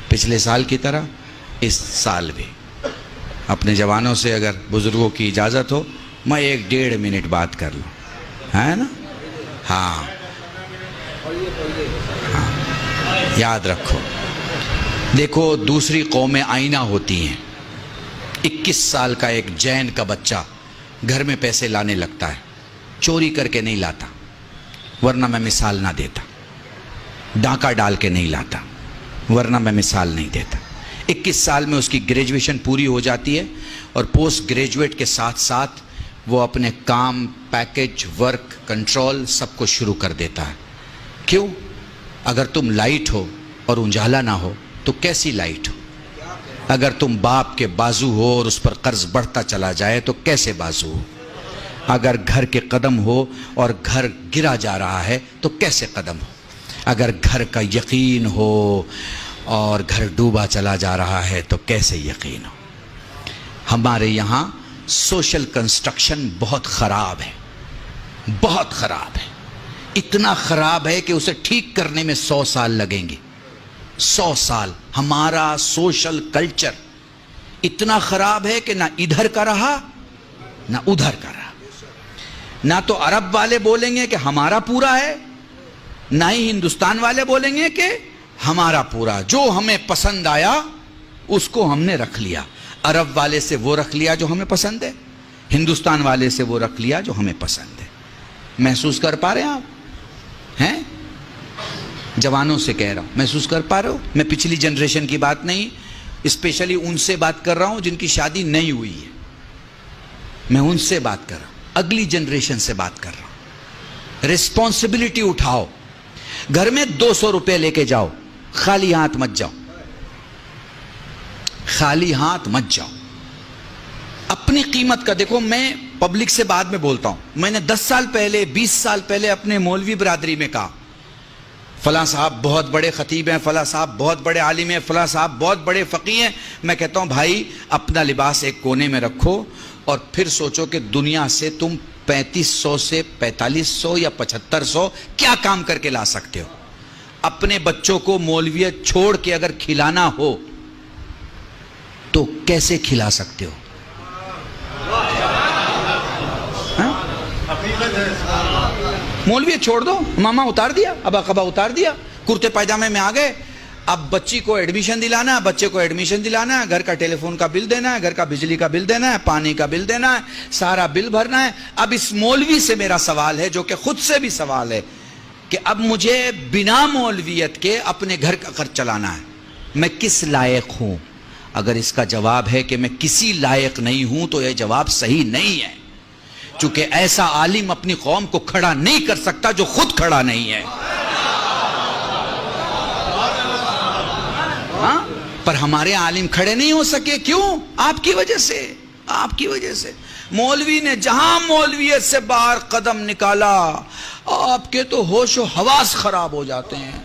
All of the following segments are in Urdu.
پچھلے سال کی طرح اس سال بھی اپنے جوانوں سے اگر بزرگوں کی اجازت ہو میں 1-1.5 منٹ بات کر لوں، ہے نا؟ ہاں یاد رکھو، دیکھو دوسری قومیں آئینہ ہوتی ہیں۔ 21 سال کا ایک جین کا بچہ گھر میں پیسے لانے لگتا ہے، چوری کر کے نہیں لاتا، ورنہ میں مثال نہ دیتا، ڈاکہ ڈال کے نہیں لاتا ورنہ میں مثال نہیں دیتا۔ 21 سال میں اس کی گریجویشن پوری ہو جاتی ہے اور پوسٹ گریجویٹ کے ساتھ ساتھ وہ اپنے کام، پیکج، ورک، کنٹرول سب کو شروع کر دیتا ہے۔ کیوں؟ اگر تم لائٹ ہو اور اجالا نہ ہو تو کیسی لائٹ ہو؟ اگر تم باپ کے بازو ہو اور اس پر قرض بڑھتا چلا جائے تو کیسے بازو ہو؟ اگر گھر کے قدم ہو اور گھر گرا جا رہا ہے تو کیسے قدم ہو؟ اگر گھر کا یقین ہو اور گھر ڈوبا چلا جا رہا ہے تو کیسے یقین ہو؟ ہمارے یہاں سوشل کنسٹرکشن بہت خراب ہے، بہت خراب ہے، اتنا خراب ہے کہ اسے ٹھیک کرنے میں 100 سال لگیں گے۔ 100 سال۔ ہمارا سوشل کلچر اتنا خراب ہے کہ نہ ادھر کا رہا نہ ادھر کا رہا۔ نہ تو عرب والے بولیں گے کہ ہمارا پورا ہے، نہ ہی ہندوستان والے بولیں گے کہ ہمارا پورا۔ جو ہمیں پسند آیا اس کو ہم نے رکھ لیا۔ عرب والے سے وہ رکھ لیا جو ہمیں پسند ہے، ہندوستان والے سے وہ رکھ لیا جو ہمیں پسند ہے۔ محسوس کر پا رہے ہیں آپ؟ ہیں؟ جوانوں سے کہہ رہا ہوں، محسوس کر پا رہے ہو؟ میں پچھلی جنریشن کی بات نہیں، اسپیشلی ان سے بات کر رہا ہوں جن کی شادی نہیں ہوئی ہے۔ میں ان سے بات کر رہا ہوں، اگلی جنریشن سے بات کر رہا ہوں۔ ریسپانسبلٹی اٹھاؤ، گھر میں 200 روپے لے کے جاؤ، خالی ہاتھ مت جاؤ، خالی ہاتھ مت جاؤ۔ اپنی قیمت کا دیکھو، میں پبلک سے بعد میں بولتا ہوں، میں نے 10 سال پہلے 20 سال پہلے اپنے مولوی برادری میں کہا فلاں صاحب بہت بڑے خطیب ہیں، فلاں صاحب بہت بڑے عالم ہیں، فلاں صاحب بہت بڑے فقیہ ہیں۔ میں کہتا ہوں بھائی اپنا لباس ایک کونے میں رکھو اور پھر سوچو کہ دنیا سے تم 3500 سے 4500 یا 7500 کیا کام کر کے لا سکتے ہو۔ اپنے بچوں کو مولویت چھوڑ کے اگر کھلانا ہو تو کیسے کھلا سکتے ہو؟ مولویت چھوڑ دو، ماما اتار دیا، ابا قبا اتار دیا، کرتے پائجامے میں آ گئے۔ اب بچی کو ایڈمیشن دلانا ہے، بچے کو ایڈمیشن دلانا ہے، گھر کا ٹیلی فون کا بل دینا ہے، گھر کا بجلی کا بل دینا ہے، پانی کا بل دینا ہے، سارا بل بھرنا ہے۔ اب اس مولوی سے میرا سوال ہے، جو کہ خود سے بھی سوال ہے، کہ اب مجھے بنا مولویت کے اپنے گھر کا خرچ چلانا ہے، میں کس لائق ہوں؟ اگر اس کا جواب ہے کہ میں کسی لائق نہیں ہوں تو یہ جواب صحیح نہیں ہے، چونکہ ایسا عالم اپنی قوم کو کھڑا نہیں کر سکتا جو خود کھڑا نہیں ہے۔ ہاں؟ پر ہمارے عالم کھڑے نہیں ہو سکے، کیوں؟ آپ کی وجہ سے، آپ کی وجہ سے۔ مولوی نے جہاں مولویت سے باہر قدم نکالا، آپ کے تو ہوش و حواس خراب ہو جاتے ہیں۔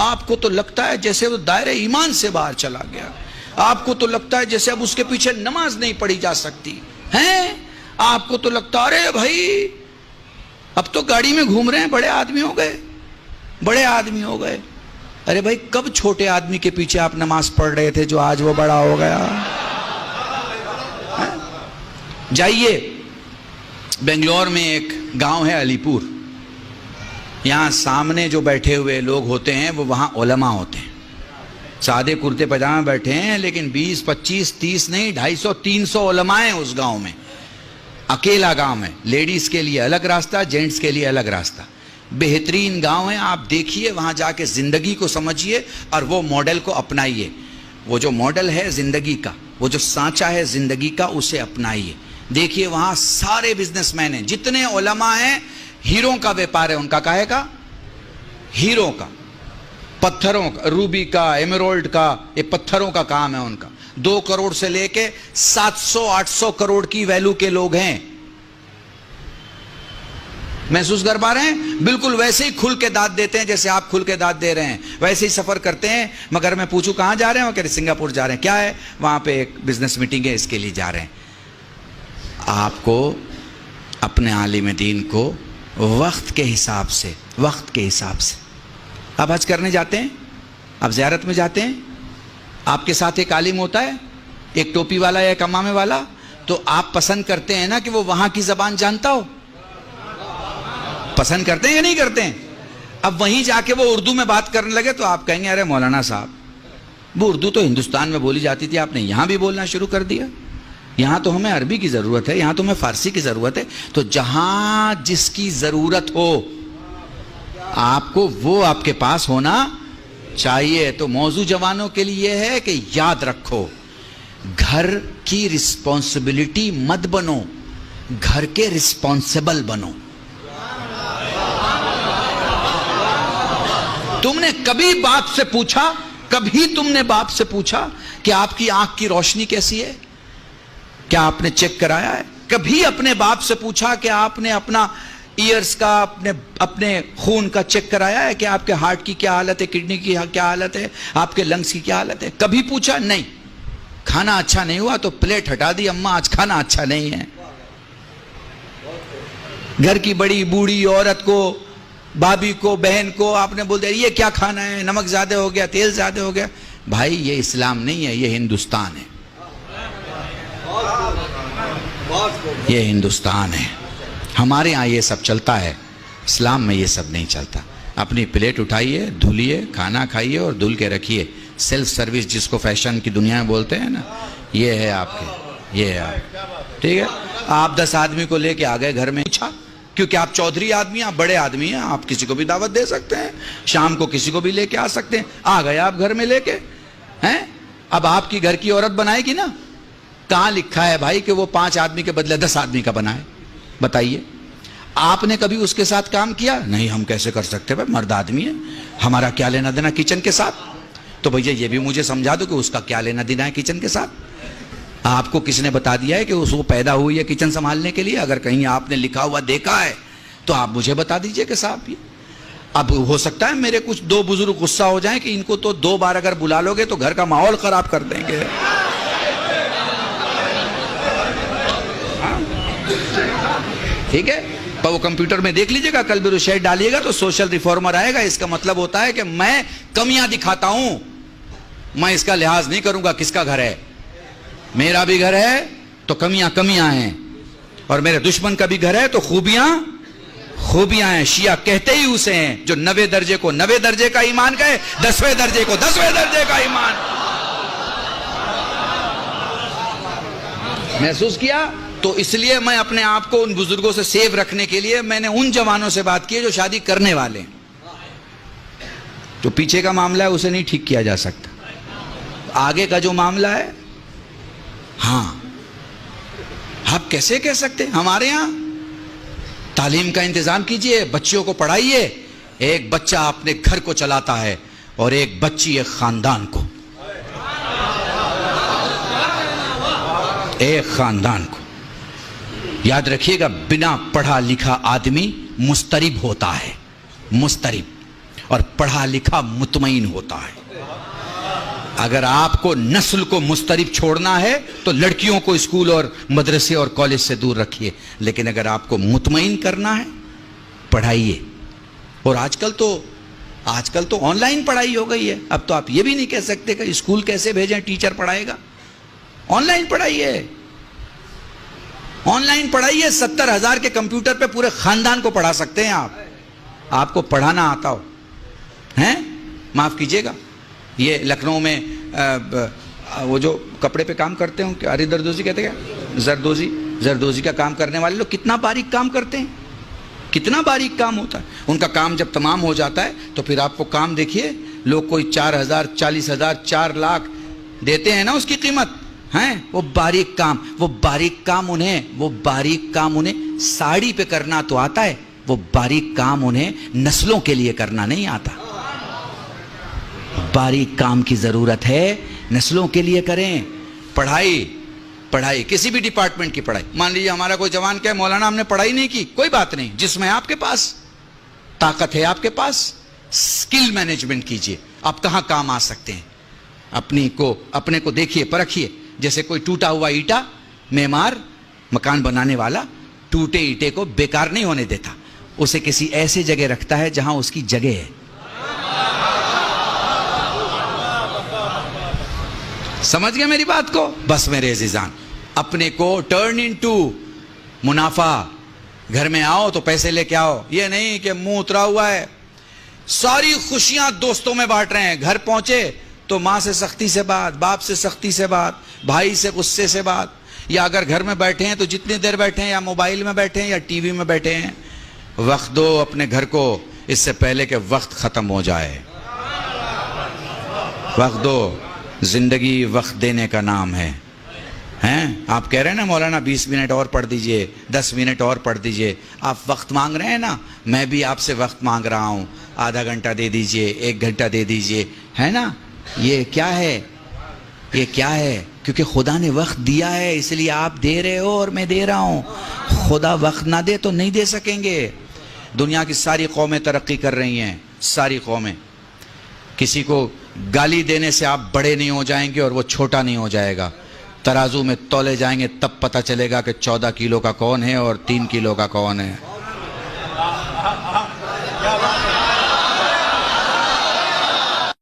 آپ کو تو لگتا ہے جیسے وہ دائرہ ایمان سے باہر چلا گیا، آپ کو تو لگتا ہے جیسے اب اس کے پیچھے نماز نہیں پڑھی جا سکتی ہیں، آپ کو تو لگتا ہے ارے بھائی اب تو گاڑی میں گھوم رہے ہیں، بڑے آدمی ہو گئے، بڑے آدمی ہو گئے۔ ارے بھائی کب چھوٹے آدمی کے پیچھے آپ نماز پڑھ رہے تھے جو آج وہ بڑا ہو گیا؟ جائیے بنگلور میں ایک گاؤں ہے علی پور، یہاں سامنے جو بیٹھے ہوئے لوگ ہوتے ہیں وہ وہاں علماء ہوتے ہیں، سادے کرتے پاجامے بیٹھے ہیں، لیکن 20 25 30 نہیں 250 300 علماء ہیں اس گاؤں میں۔ اکیلا گاؤں ہے، لیڈیز کے لیے الگ راستہ، جینٹس کے لیے الگ راستہ۔ بہترین گاؤں ہے، آپ دیکھیے وہاں جا کے زندگی کو سمجھیے اور وہ ماڈل کو اپنائیے۔ وہ جو ماڈل ہے زندگی کا، وہ جو سانچہ ہے زندگی کا، اسے اپنائیے۔ دیکھیے وہاں سارے بزنس مین ہیں، جتنے علماء ہیں، ہیروں کا ویپار ہے ان کا، کاہے کا؟ ہیروں کا، پتھروں کا، روبی کا، ایمرالڈ کا، یہ پتھروں کا کام ہے ان کا۔ 2 کروڑ سے لے کے 700 800 کروڑ کی ویلو کے لوگ ہیں۔ محسوس کر پا رہے ہیں؟ بالکل ویسے ہی کھل کے داد دیتے ہیں جیسے آپ کھل کے داد دے رہے ہیں، ویسے ہی سفر کرتے ہیں۔ مگر میں پوچھوں کہاں جا رہے ہیں؟ وہ کہہ رہے سنگاپور جا رہے ہیں۔ کیا ہے؟ وہاں پہ ایک بزنس میٹنگ ہے، اس کے لیے جا رہے ہیں۔ آپ کو اپنے عالم دین کو وقت کے حساب سے، وقت کے حساب سے، آپ حج کرنے جاتے ہیں، آپ زیارت میں جاتے ہیں، آپ کے ساتھ ایک عالم ہوتا ہے، ایک ٹوپی والا یا ایک امامے والا، تو آپ پسند کرتے ہیں نا کہ وہ وہاں کی زبان جانتا ہو؟ پسند کرتے ہیں یا نہیں کرتے ہیں؟ اب وہیں جا کے وہ اردو میں بات کرنے لگے تو آپ کہیں گے ارے مولانا صاحب، وہ اردو تو ہندوستان میں بولی جاتی تھی، آپ نے یہاں بھی بولنا شروع کر دیا، یہاں تو ہمیں عربی کی ضرورت ہے، یہاں تو ہمیں فارسی کی ضرورت ہے۔ تو جہاں جس کی ضرورت ہو آپ کو وہ آپ کے پاس ہونا چاہیے۔ تو موضوع جوانوں کے لیے یہ ہے کہ یاد رکھو، گھر کی رسپانسبلٹی مت بنو، گھر کے رسپانسبل بنو۔ تم نے کبھی باپ سے پوچھا، کبھی تم نے باپ سے پوچھا کہ آپ کی آنکھ کی روشنی کیسی ہے؟ کیا آپ نے چیک کرایا ہے؟ کبھی اپنے باپ سے پوچھا کہ آپ نے اپنا ایئرز کا، اپنے خون کا چیک کرایا ہے کہ آپ کے ہارٹ کی کیا حالت ہے، کڈنی کی کیا حالت ہے، آپ کے لنگز کی کیا حالت ہے؟ کبھی پوچھا؟ نہیں۔ کھانا اچھا نہیں ہوا تو پلیٹ ہٹا دی، اماں آج کھانا اچھا نہیں ہے۔ گھر کی بڑی بوڑھی عورت کو، بھابھی کو، بہن کو آپ نے بول دیا یہ کیا کھانا ہے، نمک زیادہ ہو گیا، تیل زیادہ ہو گیا۔ بھائی یہ اسلام نہیں ہے، یہ ہندوستان ہے، یہ ہندوستان ہے۔ ہمارے ہاں یہ سب چلتا ہے، اسلام میں یہ سب نہیں چلتا۔ اپنی پلیٹ اٹھائیے، دھلیے، کھانا کھائیے اور دھل کے رکھیے۔ سیلف سروس جس کو فیشن کی دنیا میں بولتے ہیں نا، یہ ہے آپ کے، یہ ہے آپ، ٹھیک ہے۔ آپ 10 آدمی کو لے کے آ گئے گھر میں، پوچھا کیونکہ آپ چودھری آدمی ہیں، آپ بڑے آدمی ہیں، آپ کسی کو بھی دعوت دے سکتے ہیں، شام کو کسی کو بھی لے کے آ سکتے ہیں۔ آ گئے آپ گھر میں لے کے ہیں، اب آپ کی گھر کی عورت بنائے گی نا؟ کہاں لکھا ہے بھائی کہ وہ 5 آدمی کے بدلے 10 آدمی کا بنائے؟ بتائیے، آپ نے کبھی اس کے ساتھ کام کیا؟ نہیں، ہم کیسے کر سکتے بھائی، مرد آدمی ہے، ہمارا کیا لینا دینا کچن کے ساتھ؟ تو بھیا یہ بھی مجھے سمجھا دو کہ اس کا کیا لینا دینا ہے کچن کے ساتھ؟ آپ کو کس نے بتا دیا ہے کہ اس کو پیدا ہوئی ہے کچن سنبھالنے کے لیے؟ اگر کہیں آپ نے لکھا ہوا دیکھا ہے تو آپ مجھے بتا دیجئے کہ صاحب یہ اب ہو سکتا ہے میرے کچھ 2 بزرگ غصہ ہو جائیں کہ ان کو تو 2 بار اگر بلا لو گے تو گھر کا ماحول خراب کر دیں گے۔ ٹھیک ہے، پر وہ کمپیوٹر میں دیکھ لیجئے گا، کل بھی شیئر ڈالیے گا تو سوشل ریفارمر آئے گا۔ اس کا مطلب ہوتا ہے کہ میں کمیاں دکھاتا ہوں، میں اس کا لحاظ نہیں کروں گا کس کا گھر ہے۔ میرا بھی گھر ہے تو کمیاں ہیں، اور میرے دشمن کا بھی گھر ہے تو خوبیاں ہیں۔ شیعہ کہتے ہی اسے ہیں جو 90 درجے کو 90 درجے کا ایمان کہے، 10ویں درجے کو 10ویں درجے کا ایمان۔ محسوس کیا؟ تو اس لیے میں اپنے آپ کو ان بزرگوں سے سیو رکھنے کے لیے میں نے ان جوانوں سے بات کی جو شادی کرنے والے ہیں۔ جو پیچھے کا معاملہ ہے اسے نہیں ٹھیک کیا جا سکتا، آگے کا جو معاملہ ہے ہاں آپ کیسے کہہ سکتے؟ ہمارے ہاں تعلیم کا انتظام کیجئے، بچیوں کو پڑھائیے۔ ایک بچہ اپنے گھر کو چلاتا ہے اور ایک بچی ایک خاندان کو، ایک خاندان کو۔ یاد رکھیے گا، بنا پڑھا لکھا آدمی مضطرب ہوتا ہے، مضطرب، اور پڑھا لکھا مطمئن ہوتا ہے۔ اگر آپ کو نسل کو مضطرب چھوڑنا ہے تو لڑکیوں کو اسکول اور مدرسے اور کالج سے دور رکھیے، لیکن اگر آپ کو مطمئن کرنا ہے پڑھائیے۔ اور آج کل تو آن لائن پڑھائی ہو گئی ہے، اب تو آپ یہ بھی نہیں کہہ سکتے کہ اسکول کیسے بھیجیں، ٹیچر پڑھائے گا۔ On line پڑھائیے، on line پڑھائیے۔ 70,000 کے کمپیوٹر پہ پورے خاندان کو پڑھا سکتے ہیں آپ کو پڑھانا آتا ہو ہیں؟ معاف کیجئے گا، یہ لکھنؤ میں وہ جو کپڑے پہ کام کرتے ہوں، اری دردوزی کہتے ہیں، زردوزی کا کام کرنے والے لوگ کتنا باریک کام کرتے ہیں، کتنا باریک کام ہوتا ہے ان کا۔ کام جب تمام ہو جاتا ہے تو پھر آپ کو کام دیکھیے، لوگ کوئی 4,000 40,000 4 لاکھ دیتے ہیں نا اس کی قیمت ہیں۔ وہ باریک کام انہیں ساڑی پہ کرنا تو آتا ہے، وہ باریک کام انہیں نسلوں کے لیے کرنا نہیں آتا۔ باریک کام کی ضرورت ہے، نسلوں کے لیے کریں۔ پڑھائی کسی بھی ڈپارٹمنٹ کی پڑھائی، مان لیجیے ہمارا کوئی جوان کہے مولانا ہم نے پڑھائی نہیں کی، کوئی بات نہیں، جس میں آپ کے پاس طاقت ہے، آپ کے پاس سکل مینجمنٹ کیجئے، آپ کہاں کام آ سکتے ہیں، اپنے کو دیکھیے، پرکھیے۔ جیسے کوئی ٹوٹا ہوا اینٹا، معمار مکان بنانے والا ٹوٹے اینٹے کو بیکار نہیں ہونے دیتا، اسے کسی ایسے جگہ رکھتا ہے جہاں اس کی جگہ ہے۔ سمجھ گئے میری بات کو؟ بس میرے عزیزان، اپنے کو ٹرن انٹو منافع. گھر میں آؤ تو پیسے لے کے آؤ، یہ نہیں کہ منہ اترا ہوا ہے. ساری خوشیاں دوستوں میں بانٹ رہے ہیں، گھر پہنچے تو ماں سے سختی سے بات، باپ سے سختی سے بات، بھائی سے غصے سے بات. یا اگر گھر میں بیٹھے ہیں تو جتنی دیر بیٹھے ہیں، یا موبائل میں بیٹھے ہیں یا ٹی وی میں بیٹھے ہیں. وقت دو اپنے گھر کو اس سے پہلے کہ وقت ختم ہو جائے. وقت دو. زندگی وقت دینے کا نام ہے. ہیں آپ کہہ رہے ہیں نا مولانا 20 منٹ اور پڑھ دیجئے، 10 منٹ اور پڑھ دیجئے. آپ وقت مانگ رہے ہیں نا، میں بھی آپ سے وقت مانگ رہا ہوں. آدھا گھنٹہ دے دیجئے، 1 گھنٹہ دے دیجئے، ہے نا. یہ کیا ہے؟ یہ کیا ہے؟ کیونکہ خدا نے وقت دیا ہے، اس لیے آپ دے رہے ہو اور میں دے رہا ہوں. خدا وقت نہ دے تو نہیں دے سکیں گے. دنیا کی ساری قومیں ترقی کر رہی ہیں، ساری قومیں. کسی کو گالی دینے سے آپ بڑے نہیں ہو جائیں گے اور وہ چھوٹا نہیں ہو جائے گا. ترازو میں تولے جائیں گے تب پتہ چلے گا کہ 14 کلو کا کون ہے اور 3 کلو کا کون ہے.